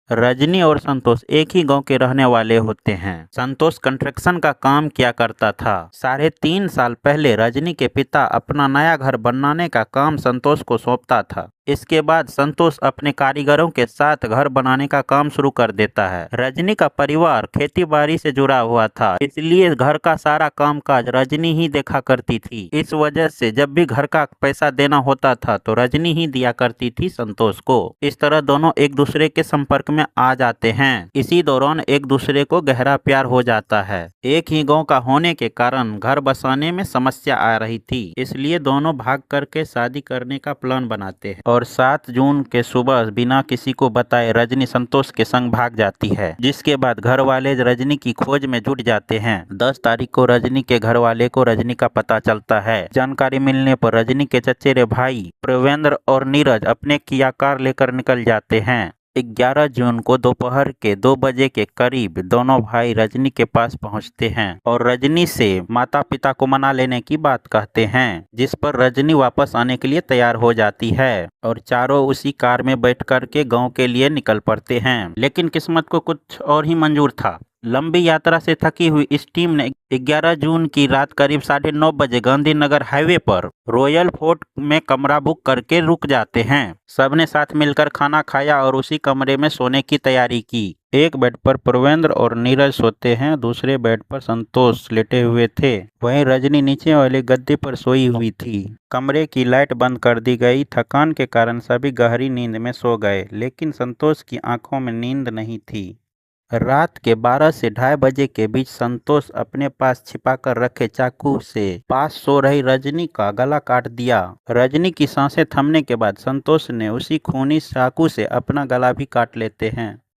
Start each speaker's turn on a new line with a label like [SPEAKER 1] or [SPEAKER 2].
[SPEAKER 1] रजनी और संतोष एक ही गांव के रहने वाले होते हैं। संतोष कंस्ट्रक्शन का काम किया करता था। 3.5 साल पहले रजनी के पिता अपना नया घर बनाने का काम संतोष को सौंपता था। इसके बाद संतोष अपने कारीगरों के साथ घर बनाने का काम शुरू कर देता है। रजनी का परिवार खेती बाड़ी से जुड़ा हुआ था, इसलिए घर का सारा काम काज रजनी ही देखा करती थी। इस वजह से जब भी घर का पैसा देना होता था तो रजनी ही दिया करती थी संतोष को। इस तरह दोनों एक दूसरे के संपर्क में आ जाते हैं। इसी दौरान एक दूसरे को गहरा प्यार हो जाता है। एक ही गांव का होने के कारण घर बसाने में समस्या आ रही थी, इसलिए दोनों भाग करके शादी करने का प्लान बनाते हैं और 7 जून के सुबह बिना किसी को बताए रजनी संतोष के संग भाग जाती है, जिसके बाद घर वाले रजनी की खोज में जुट जाते हैं। 10 तारीख को रजनी के घर वाले को रजनी का पता चलता है। जानकारी मिलने पर रजनी के चचेरे भाई प्रवेंद्र और नीरज अपने किया कार लेकर निकल जाते हैं। 11 जून को दोपहर के 2 बजे के करीब दोनों भाई रजनी के पास पहुंचते हैं और रजनी से माता पिता को मना लेने की बात कहते हैं, जिस पर रजनी वापस आने के लिए तैयार हो जाती है और चारों उसी कार में बैठ कर के गांव के लिए निकल पड़ते हैं। लेकिन किस्मत को कुछ और ही मंजूर था। लंबी यात्रा से थकी हुई इस टीम ने 11 जून की रात करीब 9:30 बजे गांधीनगर हाईवे पर रॉयल फोर्ट में कमरा बुक करके रुक जाते हैं। सबने साथ मिलकर खाना खाया और उसी कमरे में सोने की तैयारी की। एक बेड पर प्रवेंद्र और नीरज सोते हैं, दूसरे बेड पर संतोष लेटे हुए थे। वहीं रजनी नीचे वाले गद्दे पर सोई हुई थी। कमरे की लाइट बंद कर दी गई। थकान के कारण सभी गहरी नींद में सो गए, लेकिन संतोष की आंखों में नींद नहीं थी। रात के 12 से 2:30 बजे के बीच संतोष अपने पास छिपाकर रखे चाकू से पास सो रही रजनी का गला काट दिया। रजनी की सांसें थमने के बाद संतोष ने उसी खूनी चाकू से अपना गला भी काट लेते हैं।